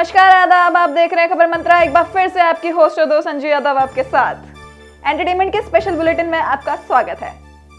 नमस्कार, आदाब। आप देख रहे हैं खबर मंत्रा। एक बार फिर से आपकी होस्ट और दोस्त संजू यादव आपके साथ एंटरटेनमेंट के स्पेशल बुलेटिन में आपका स्वागत है।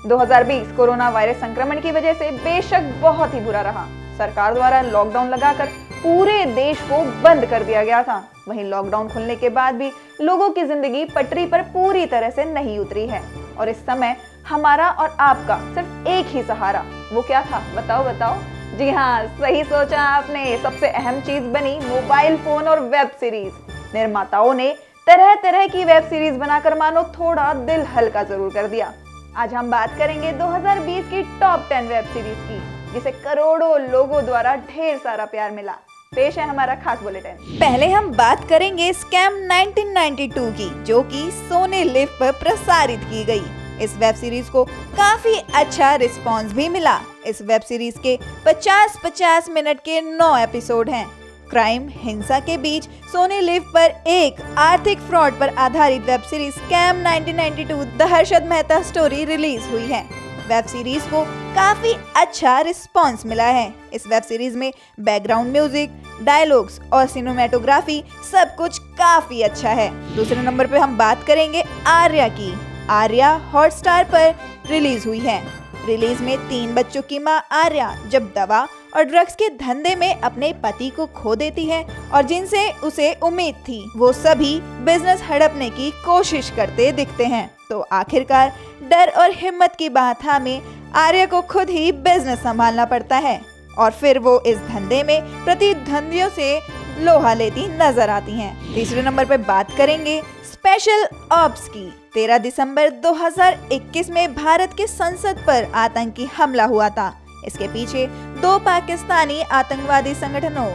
2020 कोरोना वायरस संक्रमण की वजह से बेशक बहुत ही बुरा रहा। सरकार द्वारा लॉकडाउन लगाकर पूरे देश को बंद कर दिया गया था। वहीं लॉकडाउन खुलने के बाद भी लोगों की जिंदगी पटरी पर पूरी तरह से नहीं उतरी है और इस समय हमारा और आपका सिर्फ एक ही सहारा, वो क्या था बताओ। जी हाँ, सही सोचा आपने। सबसे अहम चीज बनी मोबाइल फोन और वेब सीरीज। निर्माताओं ने तरह तरह की वेब सीरीज बनाकर मानो थोड़ा दिल हल्का जरूर कर दिया। आज हम बात करेंगे 2020 की टॉप 10 वेब सीरीज की, जिसे करोड़ों लोगों द्वारा ढेर सारा प्यार मिला। पेश है हमारा खास बुलेटिन। पहले हम बात करेंगे स्कैम 1992 की, जो कि सोनी लिव पर प्रसारित की गई। इस वेब सीरीज को काफी अच्छा रिस्पांस भी मिला। इस वेब सीरीज के 50-50 मिनट के 9 एपिसोड हैं। क्राइम हिंसा के बीच सोनी लिव पर एक आर्थिक फ्रॉड पर आधारित web series scam 1992 the Harshad Mehta story release हुई है। वेब सीरीज को काफी अच्छा रिस्पांस मिला है। इस वेब सीरीज में बैकग्राउंड म्यूजिक, डायलॉग्स और सिनेमेटोग्राफी सब कुछ काफी अच्छा है। दूसरे नंबर पे हम बात करेंगे आर्या की। आर्या हॉटस्टार पर रिलीज हुई है। रिलीज में 3 बच्चों की मां आर्या जब दवा और ड्रग्स के धंधे में अपने पति को खो देती है और जिनसे उसे उम्मीद थी, वो सभी बिजनेस हड़पने की कोशिश करते दिखते हैं। तो आखिरकार डर और हिम्मत की बात थामे आर्या को खुद ही बिजनेस संभालना पड़ता है और फिर वो इस धंधे में प्रतिद्वंदियों से लोहा लेती नजर आती हैं। तीसरे नंबर पे बात करेंगे स्पेशल ऑप्स की। 13 दिसंबर 2021 में भारत के संसद पर आतंकी हमला हुआ था। इसके पीछे 2 पाकिस्तानी आतंकवादी संगठनों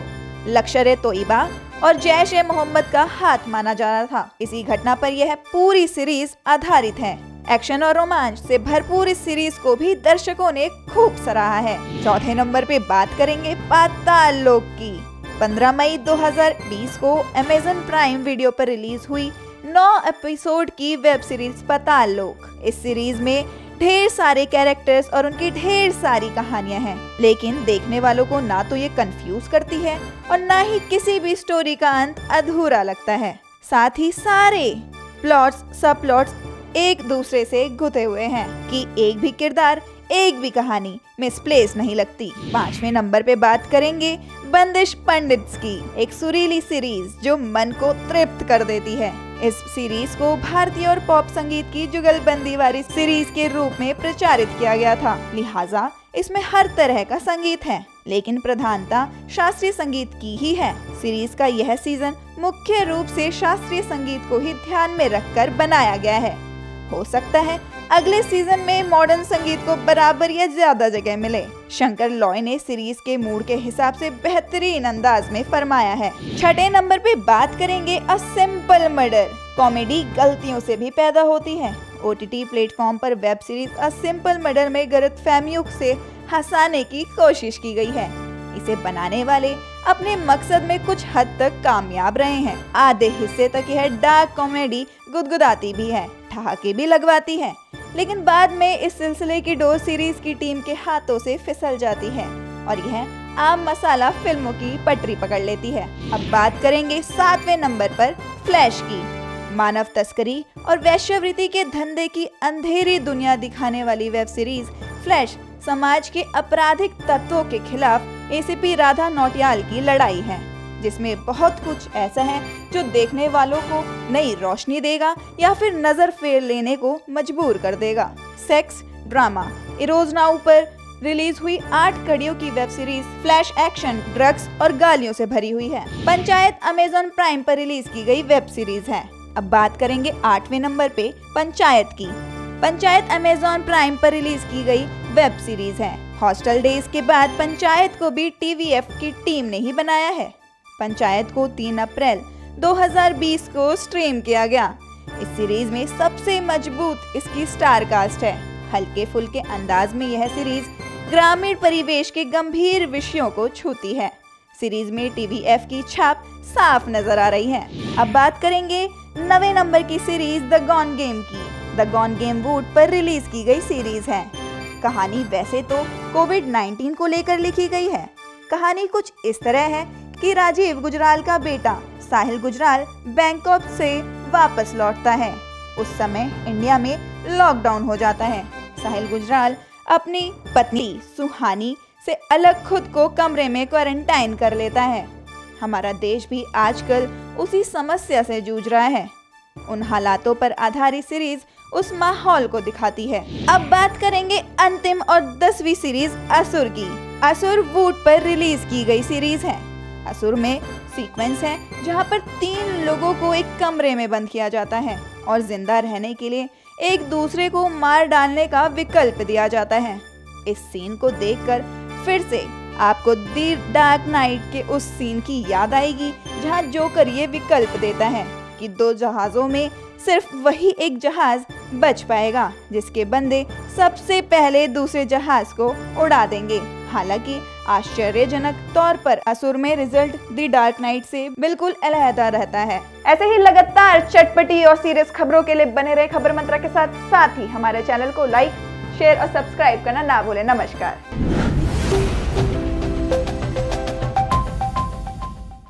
लश्कर-ए-तोयबा और जैश-ए-मोहम्मद का हाथ माना जा रहा था। इसी घटना पर यह पूरी सीरीज आधारित है। एक्शन और रोमांच से भरपूर इस सीरीज को भी दर्शकों ने खूब सराहा है। चौथे नंबर पे बात करेंगे पाताल लोक की। 15 मई 2020 को अमेज़न प्राइम वीडियो पर रिलीज हुई 9 एपिसोड की वेब सीरीज पाताल लोक। इस सीरीज में ढेर सारे कैरेक्टर्स और उनकी ढेर सारी कहानियां हैं, लेकिन देखने वालों को ना तो ये कंफ्यूज करती है और ना ही किसी भी स्टोरी का अंत अधूरा लगता है। साथ ही सारे प्लॉट्स सब प्लॉट्स एक दूसरे से गुथे हुए हैं कि एक भी किरदार, एक भी कहानी मिसप्लेस नहीं लगती। 5वें नंबर पे बात करेंगे बंदिश पंडित्स की, एक सुरीली सीरीज जो मन को तृप्त कर देती है। इस सीरीज को भारतीय और पॉप संगीत की जुगलबंदी वाली सीरीज के रूप में प्रचारित किया गया था, लिहाजा इसमें हर तरह का संगीत है, लेकिन प्रधानता शास्त्रीय संगीत की ही है। सीरीज का यह सीजन मुख्य रूप से शास्त्रीय संगीत को ही ध्यान में रखकर बनाया गया है। हो सकता है अगले सीजन में मॉडर्न संगीत को बराबर या ज्यादा जगह मिले। शंकर लॉय ने सीरीज के मूड के हिसाब से बेहतरीन अंदाज में फरमाया है। 6ठे नंबर पे बात करेंगे अ सिंपल मर्डर। कॉमेडी गलतियों से भी पैदा होती है। OTT प्लेटफॉर्म पर web series a simple murder में गलतफहमियों से हंसाने की कोशिश की गई है। इसे बनाने वाले अपने मकसद में कुछ हद तक कामयाब रहे हैं। आधे हिस्से तक यह डार्क कॉमेडी गुदगुदाती भी है, ठहाके भी लगवाती है, लेकिन बाद में इस सिलसिले की डोर सीरीज की टीम के हाथों से फिसल जाती है और यह आम मसाला फिल्मों की पटरी पकड़ लेती है। अब बात करेंगे 7वें नंबर पर फ्लैश की। मानव तस्करी और वैश्यवृत्ति के धंधे की अंधेरी दुनिया दिखाने वाली वेब सीरीज फ्लैश समाज के आपराधिक तत्वों के खिलाफ ACP राधा नौटियाल की लड़ाई है, जिसमें बहुत कुछ ऐसा है जो देखने वालों को नई रोशनी देगा या फिर नजर फेर लेने को मजबूर कर देगा। सेक्स ड्रामा इरोज नाउ पर रिलीज हुई 8 कड़ियों की web series flash action, drugs और गालियों से भरी हुई है। पंचायत अमेज़न प्राइम पर रिलीज की गई वेब सीरीज है। अब बात करेंगे 8वें नंबर पे पंचायत की। पंचायत अमेज़न प्राइम पर रिलीज की गई वेब सीरीज है। हॉस्टल डेज के बाद पंचायत को भी TVF की टीम ने ही बनाया है। पंचायत को 3 अप्रैल 2020 को स्ट्रीम किया गया। इस सीरीज में सबसे मजबूत इसकी स्टार कास्ट है। हल्के फुल्के अंदाज में यह सीरीज ग्रामीण परिवेश के गंभीर विषयों को छूती है। सीरीज में TVF की छाप साफ नजर आ रही है। अब बात करेंगे 9वें नंबर की सीरीज द गॉन गेम की। द गॉन गेम वुड पर रिलीज की गई सीरीज है। कहानी वैसे तो कोविड-19 को लेकर लिखी गई है। कहानी कुछ इस तरह है कि राजीव गुजराल का बेटा साहिल गुजराल बैंकॉक से वापस लौटता है। उस समय इंडिया में लॉकडाउन हो जाता है। साहिल गुजराल अपनी पत्नी सुहानी से अलग खुद को कमरे में क्वारंटाइन कर लेता है। हमारा देश भी आजकल उसी समस्या से जूझ रहा है। उन हालातों पर आधारित सीरीज उस माहौल को दिखाती है। अब बात करेंगे अंतिम और 10वीं सीरीज असुर की। असुर वूट पर रिलीज की गई सीरीज है। असुर में सीक्वेंस है जहां पर 3 लोगों को एक कमरे में बंद किया जाता है और जिंदा रहने के लिए एक दूसरे को मार डालने का विकल्प दिया जाता है। इस सीन को देखकर फिर से आपको दी डार्क नाइट के उस सीन की याद आएगी जहां जोकर ये विकल्प देता है कि 2 जहाजों में सिर्फ वही एक जहाज बच पाएगा जिसके बंदे सबसे पहले दूसरे जहाज को उड़ा देंगे। हालांकि आश्चर्यजनक तौर पर असुर में रिजल्ट दी डार्क नाइट से बिल्कुल अलग रहता है। ऐसे ही लगातार चटपटी और सीरियस खबरों के लिए बने रहे खबर मंत्रा के साथ ही हमारे चैनल को लाइक, शेयर और सब्सक्राइब करना ना भूलें। नमस्कार।